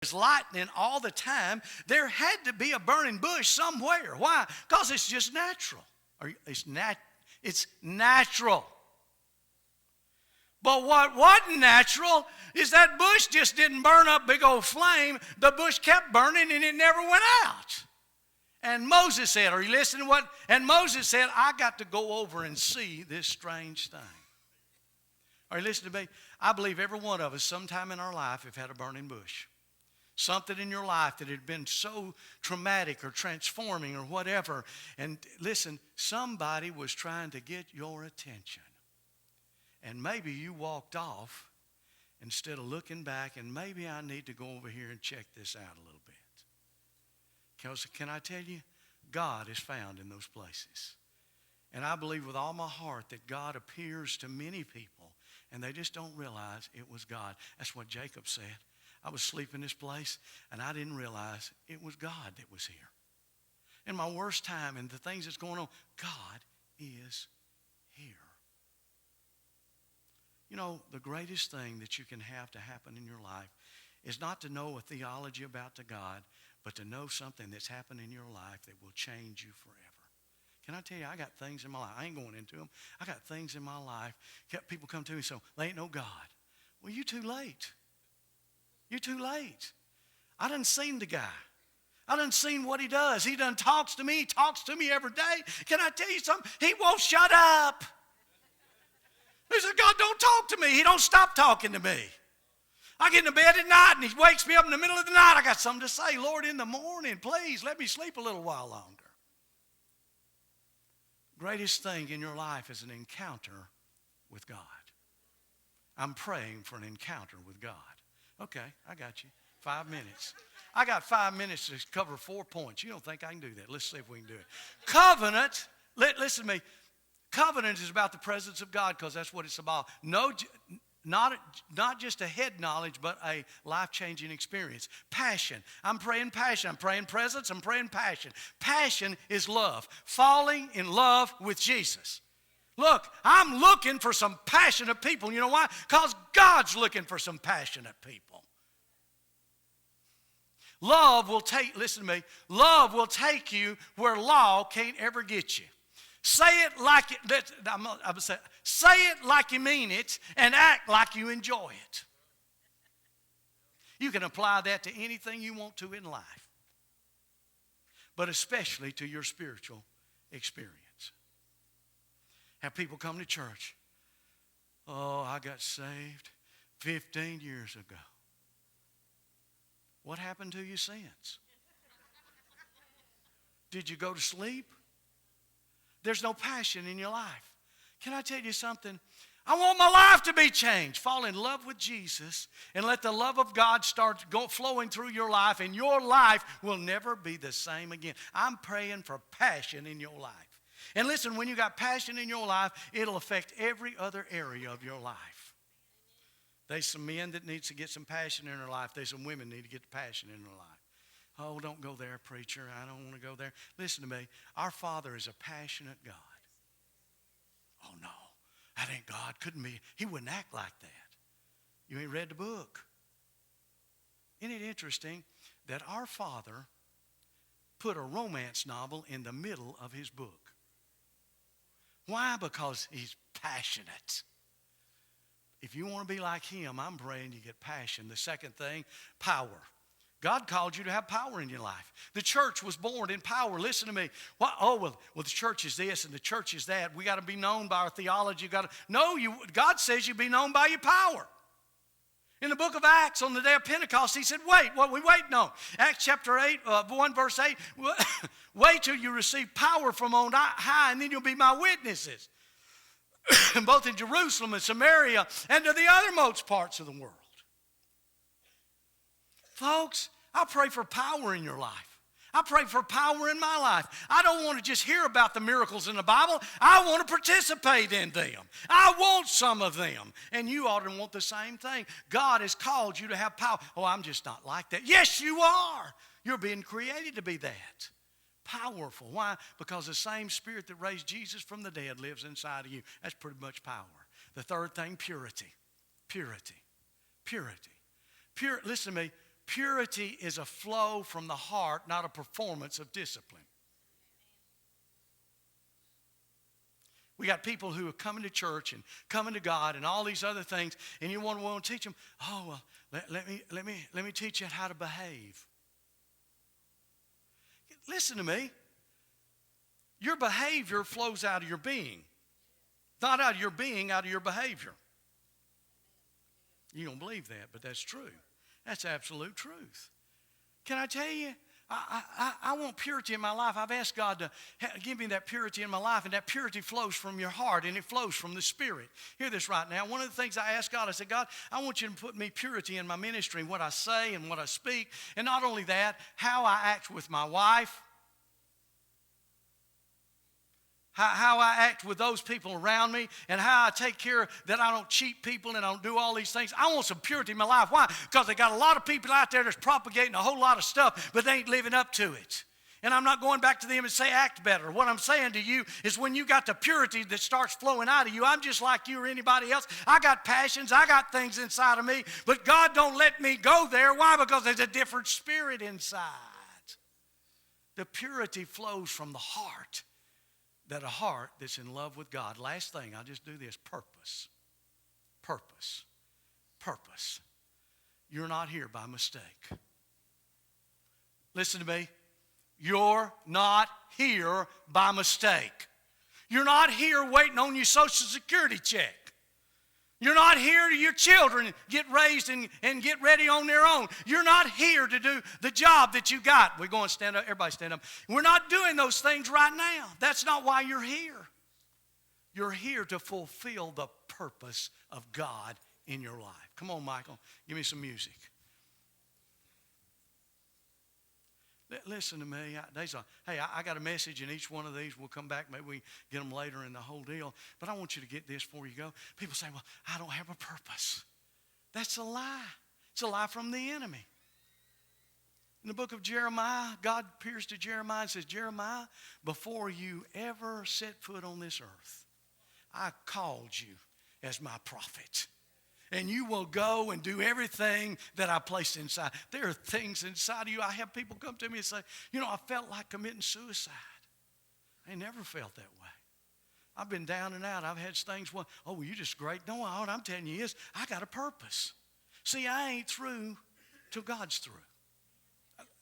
there's lightning all the time, there had to be a burning bush somewhere. Why? Because it's just natural. It's natural. But what wasn't natural is that bush just didn't burn up big old flame. The bush kept burning and it never went out. And Moses said, are you listening to what? And Moses said, I got to go over and see this strange thing. Are you listening to me? I believe every one of us sometime in our life have had a burning bush. Something in your life that had been so traumatic or transforming or whatever. And listen, somebody was trying to get your attention. And maybe you walked off instead of looking back, and maybe I need to go over here and check this out a little bit. Because can I tell you, God is found in those places. And I believe with all my heart that God appears to many people, and they just don't realize it was God. That's what Jacob said. I was asleep in this place, and I didn't realize it was God that was here. In my worst time and the things that's going on, God is here. You know, the greatest thing that you can have to happen in your life is not to know a theology about the God, but to know something that's happened in your life that will change you forever. Can I tell you, I got things in my life. I ain't going into them. I got things in my life. People come to me and say, there ain't no God. Well, you're too late. You're too late. I done seen the guy. I done seen what he does. He done talks to me. He talks to me every day. Can I tell you something? He won't shut up. He said, God, don't talk to me. He don't stop talking to me. I get into bed at night and he wakes me up in the middle of the night. I got something to say. Lord, in the morning, please let me sleep a little while longer. Greatest thing in your life is an encounter with God. I'm praying for an encounter with God. Okay, I got you. 5 minutes. I got 5 minutes to cover 4 points. You don't think I can do that? Let's see if we can do it. Covenant, listen to me. Covenant is about the presence of God because that's what it's about. Not just a head knowledge, but a life-changing experience. Passion. I'm praying passion. I'm praying presence. I'm praying passion. Passion is love. Falling in love with Jesus. Look, I'm looking for some passionate people. You know why? Because God's looking for some passionate people. Love will take, listen to me, love will take you where law can't ever get you. Say it like say it like you mean it and act like you enjoy it. You can apply that to anything you want to in life, but especially to your spiritual experience. Have people come to church. Oh, I got saved 15 years ago. What happened to you since? Did you go to sleep? There's no passion in your life. Can I tell you something? I want my life to be changed. Fall in love with Jesus and let the love of God start flowing through your life, and your life will never be the same again. I'm praying for passion in your life. And listen, when you got passion in your life, it'll affect every other area of your life. There's some men that needs to get some passion in their life. There's some women that need to get the passion in their life. Oh, don't go there, preacher. I don't want to go there. Listen to me. Our Father is a passionate God. Oh, no. That ain't God. Couldn't be. He wouldn't act like that. You ain't read the book. Isn't it interesting that our Father put a romance novel in the middle of his book? Why? Because he's passionate. If you want to be like him, I'm praying you get passion. The second thing, power. God called you to have power in your life. The church was born in power. Listen to me. Well, the church is this and the church is that. We got to be known by our theology. God says you be known by your power. In the book of Acts, on the day of Pentecost, he said, wait, what are we waiting on? Acts chapter 8, 1 verse 8, wait till you receive power from on high, and then you'll be my witnesses, both in Jerusalem and Samaria and to the uttermost parts of the world. Folks, I pray for power in your life. I pray for power in my life. I don't want to just hear about the miracles in the Bible. I want to participate in them. I want some of them. And you ought to want the same thing. God has called you to have power. Oh, I'm just not like that. Yes, you are. You're being created to be that. Powerful. Why? Because the same Spirit that raised Jesus from the dead lives inside of you. That's pretty much power. The third thing, purity. Purity. Purity. Listen to me. Purity is a flow from the heart, not a performance of discipline. We got people who are coming to church and coming to God and all these other things, and you want to teach them, oh, well, let me teach you how to behave. Listen to me. Your behavior flows out of your being. Not out of your being, out of your behavior. You don't believe that, but that's true. That's absolute truth. Can I tell you, I want purity in my life. I've asked God to give me that purity in my life, and that purity flows from your heart, and it flows from the Spirit. Hear this right now. One of the things I asked God, I said, God, I want you to put me purity in my ministry, what I say and what I speak. And not only that, how I act with my wife, how I act with those people around me, and how I take care that I don't cheat people and I don't do all these things. I want some purity in my life. Why? Because they got a lot of people out there that's propagating a whole lot of stuff, but they ain't living up to it. And I'm not going back to them and say act better. What I'm saying to you is when you got the purity that starts flowing out of you, I'm just like you or anybody else. I got passions. I got things inside of me, but God don't let me go there. Why? Because there's a different spirit inside. The purity flows from the heart. That a heart that's in love with God. Last thing, I'll just do this. Purpose. Purpose. Purpose. You're not here by mistake. Listen to me. You're not here by mistake. You're not here waiting on your Social Security check. You're not here to your children get raised and get ready on their own. You're not here to do the job that you got. We're going to stand up. Everybody stand up. We're not doing those things right now. That's not why you're here. You're here to fulfill the purpose of God in your life. Come on, Michael. Give me some music. Listen to me. I got a message in each one of these. We'll come back. Maybe we get them later in the whole deal. But I want you to get this before you go. People say, well, I don't have a purpose. That's a lie. It's a lie from the enemy. In the book of Jeremiah, God appears to Jeremiah and says, Jeremiah, before you ever set foot on this earth, I called you as my prophet. And you will go and do everything that I placed inside. There are things inside of you. I have people come to me and say, I felt like committing suicide. I never felt that way. I've been down and out. I've had things, well, you're just great. No, what I'm telling you is I got a purpose. See, I ain't through till God's through.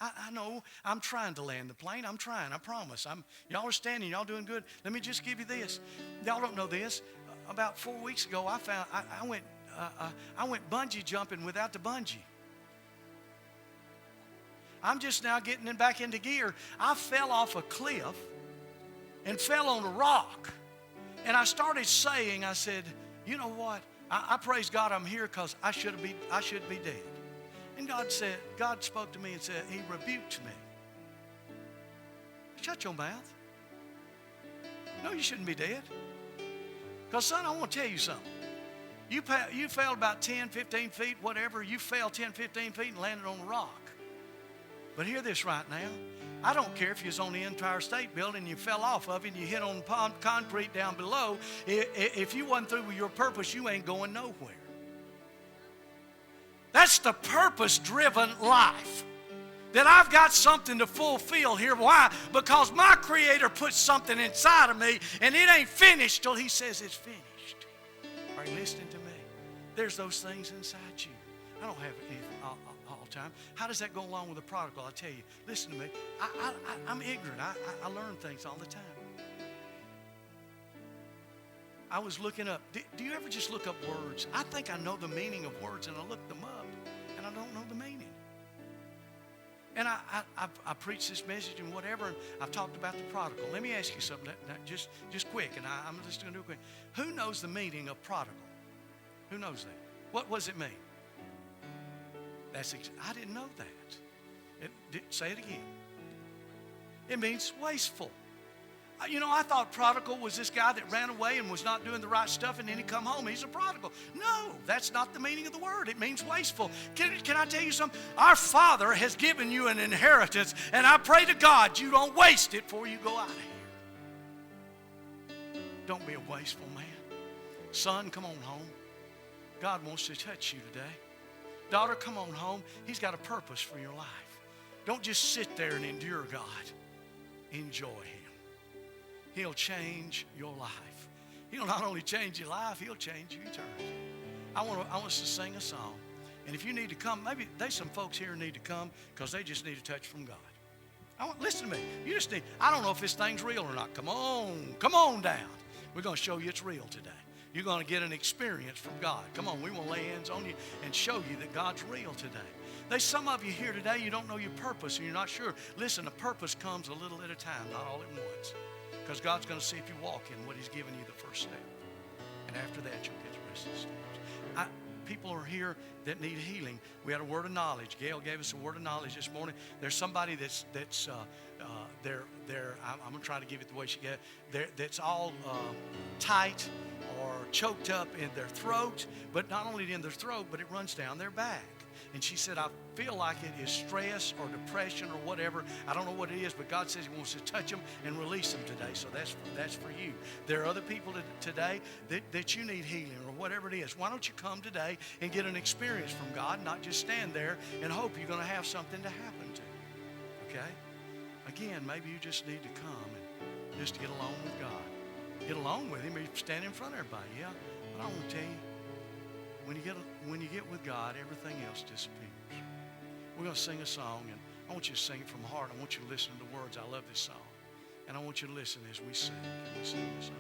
I know I'm trying to land the plane. I'm trying, I promise. Y'all are standing. Y'all doing good. Let me just give you this. Y'all don't know this. About 4 weeks ago, I went bungee jumping without the bungee. I'm just now getting back into gear. I fell off a cliff and fell on a rock. And I started saying, I said, you know what? I praise God I'm here because I should be dead. And God spoke to me and said, He rebuked me. Shut your mouth. No, you shouldn't be dead. Because, son, I want to tell you something. You fell about 10, 15 feet, whatever. You fell 10, 15 feet and landed on a rock. But hear this right now. I don't care if you was on the Empire State Building and you fell off of it and you hit on concrete down below. If you wasn't through with your purpose, you ain't going nowhere. That's the purpose-driven life. That I've got something to fulfill here. Why? Because my Creator put something inside of me and it ain't finished till He says it's finished. Are you listening to me? There's those things inside you. I don't have anything all the time. How does that go along with the prodigal? I'll tell you. Listen to me. I'm ignorant. I learn things all the time. I was looking up. Do you ever just look up words? I think I know the meaning of words, and I look them up, and I don't know the meaning. And I preached this message and whatever, and I've talked about the prodigal. Let me ask you something, just quick, and I'm just going to do it quick. Who knows the meaning of prodigal? Who knows that? What does it mean? I didn't know that. Say it again. It means wasteful. I thought prodigal was this guy that ran away and was not doing the right stuff, and then he come home. He's a prodigal. No, that's not the meaning of the word. It means wasteful. Can I tell you something? Our Father has given you an inheritance, and I pray to God you don't waste it before you go out of here. Don't be a wasteful man. Son, come on home. God wants to touch you today. Daughter, come on home. He's got a purpose for your life. Don't just sit there and endure God. Enjoy Him. He'll change your life. He'll not only change your life, He'll change your eternity. I want us to sing a song. And if you need to come, maybe there's some folks here who need to come because they just need a touch from God. Listen to me. You just need, I don't know if this thing's real or not. Come on down. We're going to show you it's real today. You're going to get an experience from God. Come on, we want to lay hands on you and show you that God's real today. There's some of you here today, you don't know your purpose and you're not sure. Listen, a purpose comes a little at a time, not all at once. Because God's going to see if you walk in what He's given you the first step. And after that, you'll get the rest of the steps. People are here that need healing. We had a word of knowledge. Gail gave us a word of knowledge this morning. There's somebody that's I'm going to try to give it the way she gave it. That's all tight or choked up in their throat, but not only in their throat, but it runs down their back. And she said, I feel like it is stress or depression or whatever. I don't know what it is, but God says He wants to touch them and release them today. So that's for you. There are other people today that you need healing or whatever it is. Why don't you come today and get an experience from God, not just stand there and hope you're going to have something to happen to you. Okay? Again, maybe you just need to come and just get along with God. Get along with Him. Or you stand in front of everybody. Yeah, but I want to tell you, when you get with God, everything else disappears. We're going to sing a song, and I want you to sing it from the heart. I want you to listen to the words. I love this song. And I want you to listen as we sing. Can we sing this song?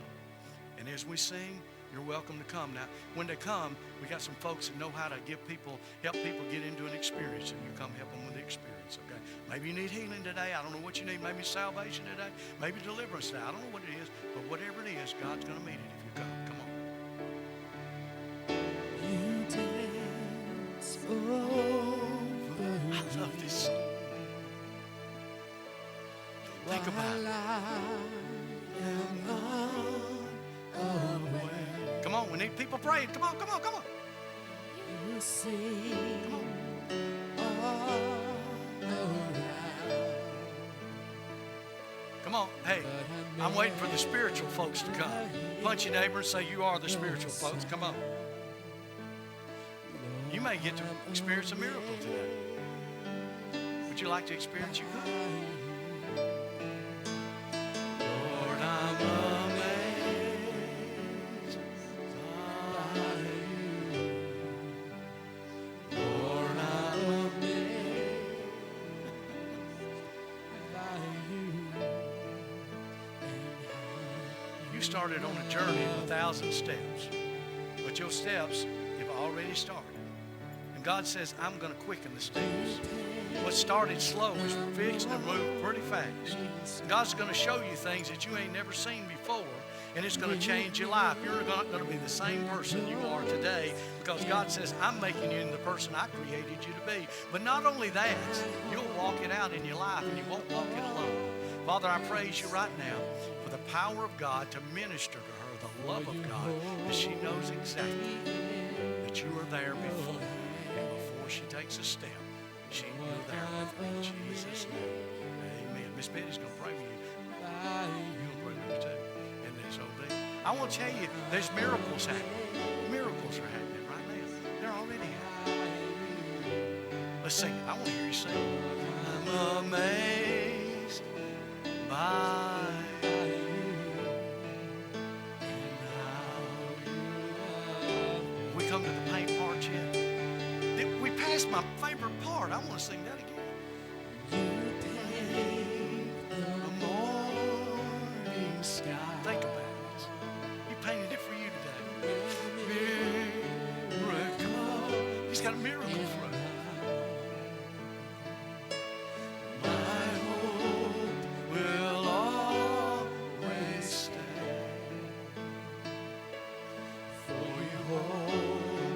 And as we sing, you're welcome to come. Now, when they come, we got some folks that know how to help people get into an experience, and you come help them with the experience, okay? Maybe you need healing today. I don't know what you need. Maybe salvation today. Maybe deliverance today. I don't know what it is, but whatever it is, God's going to meet it if you come. Come on. I love this song. Think about it. Come on, we need people praying. Come on. You sing Come on. all around. Come on. Hey, I'm waiting for the spiritual folks to come. Punch your neighbor and say, you are the spiritual folks. Come on. You may get to experience a miracle today. Would you like to experience you could? Lord, I'm amazed by you. Lord, I'm amazed By you. You started on a journey of 1,000 steps, but your steps have already started. And God says, I'm going to quicken the steps. What started slow is fixed and moved pretty fast. God's going to show you things that you ain't never seen before, and it's going to change your life. You're not going to be the same person you are today because God says, I'm making you into the person I created you to be. But not only that, you'll walk it out in your life, and you won't walk it alone. Father, I praise you right now for the power of God to minister to her, the love of God, that she knows exactly that you are there before her. And before she takes a step, you're there with her in Jesus' name. Amen. Miss Betty's going to pray with you. You'll pray with her too. And then so I want to tell you, there's miracles happening. Miracles are happening right now. They're already happening. Let's sing it. I want to hear you sing. I'm amazed by you and how you love. We come to the paint part yet? We passed my favorite part. I want to sing that again. You paint The morning sky. Think about it. He painted it for you today. Miracle. He's got a miracle for us.